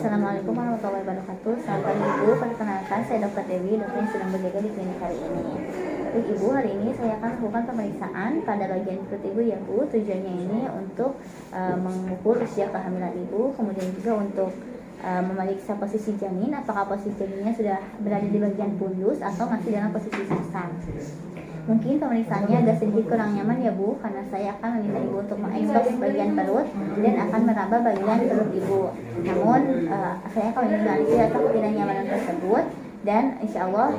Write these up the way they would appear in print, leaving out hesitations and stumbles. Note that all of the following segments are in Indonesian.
Assalamualaikum warahmatullahi wabarakatuh. Selamat pagi Ibu, perkenalkan saya Dr. Dewi, dokter yang sedang berjaga di klinik hari ini. Baik Ibu, hari ini saya akan lakukan pemeriksaan pada bagian perut Ibu ya Bu. Tujuannya ini untuk mengukur usia kehamilan Ibu, kemudian juga untuk memeriksa posisi janin, apakah posisi janinnya sudah berada di bagian pundus atau masih dalam posisi sesar. Mungkin pemeriksaannya agak sedikit kurang nyaman ya Bu, karena saya akan meminta Ibu untuk mengekspos bagian perut dan akan meraba bagian perut Ibu. Namun saya akan menjalani rasa ketidaknyamanan tersebut, dan insya Allah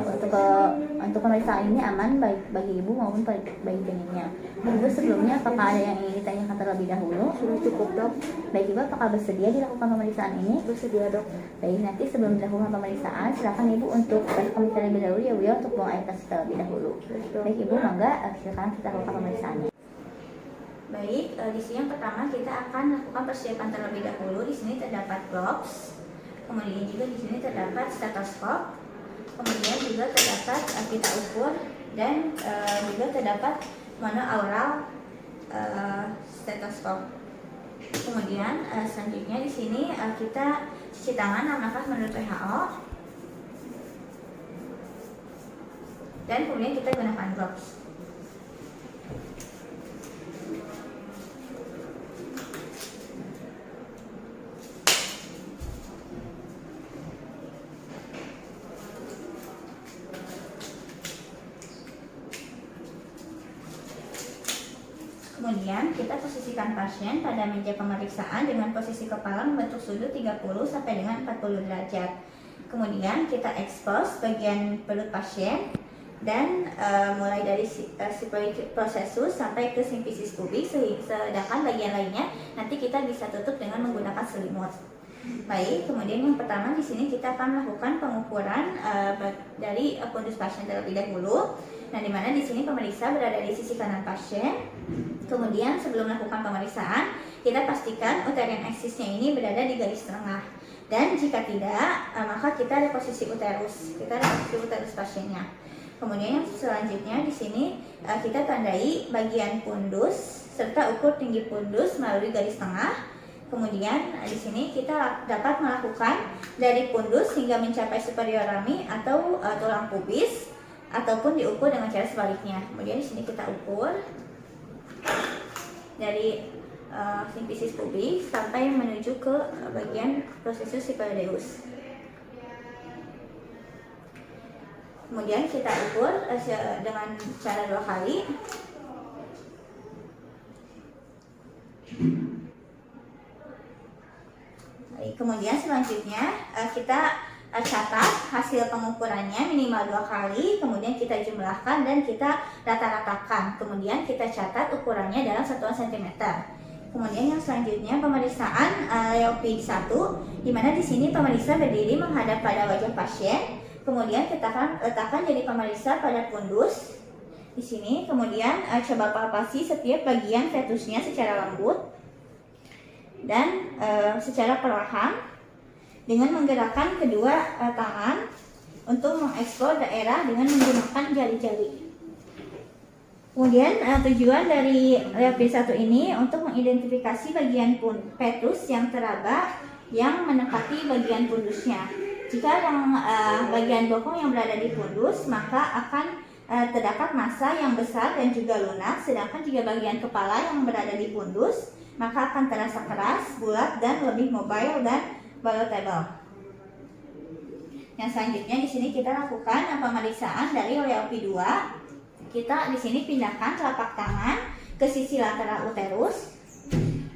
untuk pemeriksaan ini aman baik bagi Ibu maupun bagi janinnya. Ibu, sebelumnya apakah ada yang ingin ditanyakan terlebih dahulu? Sudah cukup Dok. Baik Ibu, apakah bersedia dilakukan pemeriksaan ini? Bersedia Dok. Baik, nanti sebelum dilakukan pemeriksaan silakan Ibu untuk berkomentar terlebih dahulu ya Bu ya, untuk buang air kecil terlebih dahulu. Baik Ibu, mangga silakan kita lakukan pemeriksaannya. Baik, di sini yang pertama kita akan lakukan persiapan terlebih dahulu. Di sini terdapat gloves, kemudian juga di sini terdapat stetoskop, kemudian juga terdapat pita ukur, dan juga terdapat monoaural stetoskop. Kemudian selanjutnya di sini kita cuci tangan 6 nafas menurut WHO, dan kemudian kita gunakan gloves. Kemudian kita posisikan pasien pada meja pemeriksaan dengan posisi kepala membentuk sudut 30 sampai dengan 40 derajat. Kemudian kita ekspos bagian perut pasien dan mulai dari siphoid processus sampai ke simfisis pubis, sedangkan bagian lainnya nanti kita bisa tutup dengan menggunakan selimut. Baik, kemudian yang pertama di sini kita akan melakukan pengukuran dari pundus pasien terlebih dahulu. Nah, di mana di sini pemeriksa berada di sisi kanan pasien. Kemudian sebelum melakukan pemeriksaan, kita pastikan uterine axis-nya ini berada di garis tengah. Dan jika tidak, maka kita ada posisi uterus. Kita ada posisi uterus pasiennya. Kemudian yang selanjutnya di sini kita tandai bagian pundus serta ukur tinggi pundus melalui garis tengah. Kemudian di sini kita dapat melakukan dari pundus hingga mencapai superior rami atau tulang pubis, ataupun diukur dengan cara sebaliknya. Kemudian di sini kita ukur dari simfisis pubis sampai menuju ke bagian processus siphoideus. Kemudian kita ukur dengan cara 2 kali. Kemudian selanjutnya kita catat hasil pengukurannya minimal 2 kali, kemudian kita jumlahkan dan kita rata-ratakan. Kemudian kita catat ukurannya dalam satuan centimeter. Kemudian yang selanjutnya pemeriksaan Leopard 1, di mana di sini pemeriksa berdiri menghadap pada wajah pasien. Kemudian kita akan letakkan jadi pemeriksa pada pundus di sini. Kemudian coba palpasi setiap bagian fetusnya secara lembut dan secara perlahan dengan menggerakkan kedua tangan untuk mengeksplor daerah dengan menggunakan jari-jari. Kemudian tujuan dari Leopard 1 ini untuk mengidentifikasi bagian fetus yang teraba yang menempati bagian pundusnya. Jika yang bagian bokong yang berada di pundus, maka akan terdapat massa yang besar dan juga lunak, sedangkan jika bagian kepala yang berada di pundus, maka akan terasa keras, bulat, dan lebih mobile dan ballotable. Yang selanjutnya di sini kita lakukan pemeriksaan dari Leopard 2. Kita di sini pindahkan telapak tangan ke sisi lateral uterus.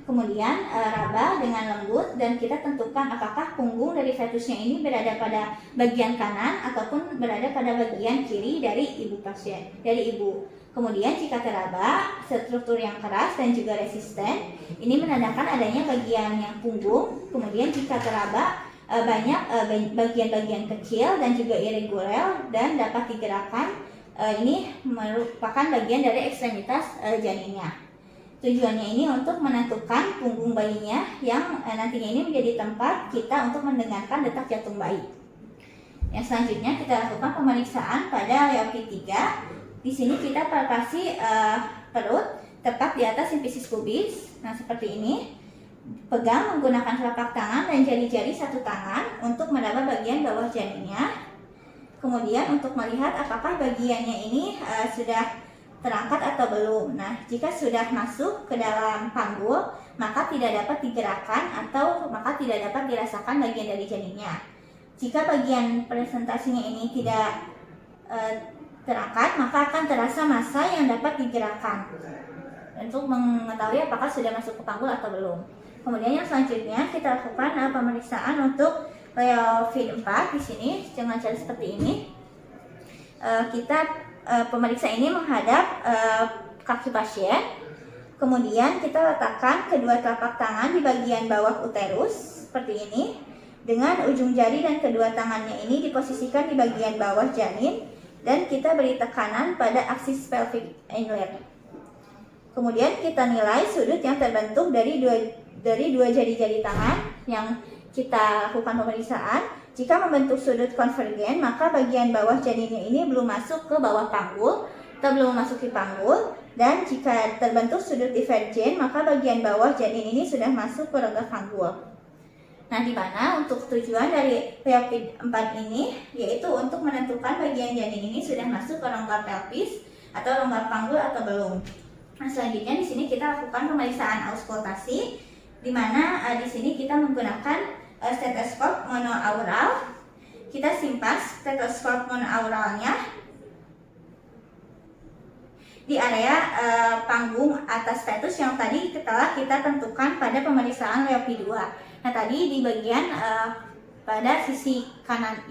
Kemudian raba dengan lembut dan kita tentukan apakah punggung dari fetusnya ini berada pada bagian kanan ataupun berada pada bagian kiri dari ibu pasien, dari ibu. Kemudian jika teraba, struktur yang keras dan juga resisten, ini menandakan adanya bagian yang punggung. Kemudian jika teraba banyak bagian-bagian kecil dan juga irregular dan dapat digerakkan, ini merupakan bagian dari ekstremitas janinnya. Tujuannya ini untuk menentukan punggung bayinya yang nantinya ini menjadi tempat kita untuk mendengarkan detak jantung bayi. Yang selanjutnya kita lakukan pemeriksaan pada Leopard 3. Di sini kita palpasi perut tepat di atas simfisis pubis. Nah, seperti ini. pegang menggunakan telapak tangan dan jari-jari satu tangan untuk meraba bagian bawah janinnya. Kemudian untuk melihat apakah bagiannya ini sudah terangkat atau belum. Nah, jika sudah masuk ke dalam panggul, maka tidak dapat digerakkan atau maka tidak dapat dirasakan bagian dari janinnya. Jika bagian presentasinya ini tidak terangkat, maka akan terasa massa yang dapat digerakkan untuk mengetahui apakah sudah masuk ke panggul atau belum. Kemudian yang selanjutnya kita lakukan pemeriksaan untuk feed 4 di sini dengan cara seperti ini. Pemeriksa ini menghadap kaki pasien. Kemudian kita letakkan kedua telapak tangan di bagian bawah uterus seperti ini, dengan ujung jari dan kedua tangannya ini diposisikan di bagian bawah janin, dan kita beri tekanan pada aksis pelvic inlet. Kemudian kita nilai sudut yang terbentuk dari dua jari-jari tangan yang kita lakukan pemeriksaan. Jika membentuk sudut konvergen, maka bagian bawah janinnya ini belum masuk ke bawah panggul atau belum memasuki panggul. Dan jika terbentuk sudut divergen, maka bagian bawah janin ini sudah masuk ke rongga panggul. Nah, di mana untuk tujuan dari feed 4 ini yaitu untuk menentukan bagian janin ini sudah masuk ke rongga pelvis atau rongga panggul atau belum. Nah, selanjutnya di sini kita lakukan pemeriksaan auskultasi, di mana di sini kita menggunakan stetoskop monoaural. Kita simpan stetoskop monoauralnya di area panggung atas fetus yang tadi telah kita tentukan pada pemeriksaan Leopi 2. Nah, tadi di bagian pada sisi kanan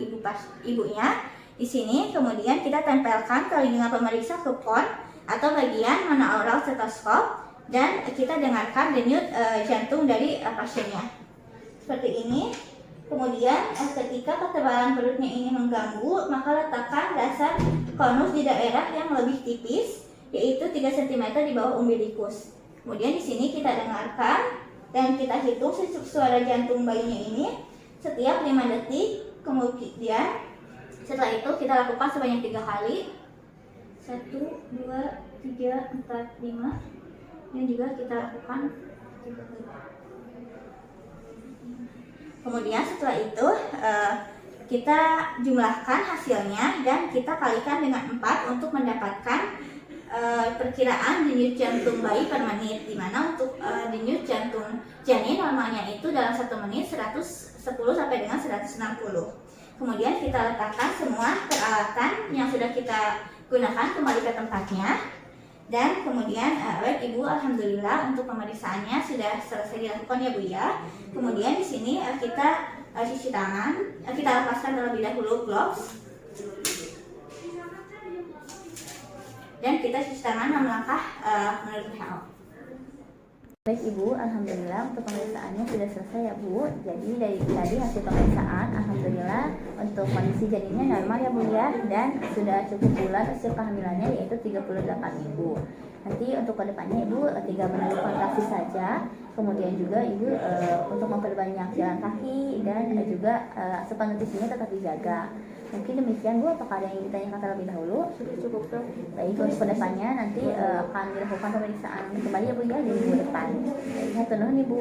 ibunya di sini, kemudian kita tempelkan telinga pemeriksa ke pon atau bagian monoaural stetoskop, dan kita dengarkan denyut jantung dari pasiennya seperti ini. Kemudian ketika ketebalan perutnya ini mengganggu, maka letakkan dasar konus di daerah yang lebih tipis, yaitu 3 cm di bawah umbilikus. Kemudian di sini kita dengarkan dan kita hitung suara jantung bayinya ini setiap 5 detik. Kemudian setelah itu kita lakukan sebanyak 3 kali. 1, 2, 3, 4, 5. Dan juga kita lakukan 3 kali. Kemudian setelah itu kita jumlahkan hasilnya dan kita kalikan dengan 4 untuk mendapatkan perkiraan denyut jantung bayi per menit, di mana untuk denyut jantung janin normalnya itu dalam 1 menit 110 sampai dengan 160. Kemudian kita letakkan semua peralatan yang sudah kita gunakan kembali ke tempatnya. Dan kemudian Ibu alhamdulillah untuk pemeriksaannya sudah selesai dilakukan ya Bu ya. Kemudian di sini kita cuci tangan, kita lepaskan terlebih dahulu gloves. Dan kita cuci tangan 6 langkah menurut WHO. Baik Ibu, alhamdulillah untuk pemeriksaannya sudah selesai ya Bu. Jadi dari tadi hasil pemeriksaan alhamdulillah untuk kondisi janinnya normal ya Bu ya, dan sudah cukup bulan usia kehamilannya yaitu 38 minggu. Nanti untuk kedepannya Ibu tinggal menunggu kontraksi saja. Kemudian juga Ibu untuk memperbanyak jalan kaki dan juga asupan nutrisinya tetap dijaga. Mungkin demikian Bu, apakah ada yang ingin ditanyakan terlebih dahulu? Cukup tuh. Baik, untuk kedepannya nanti akan dilakukan pemeriksaan kembali ya Bu ya di minggu depan. Baik, hatur nuhun Ibu.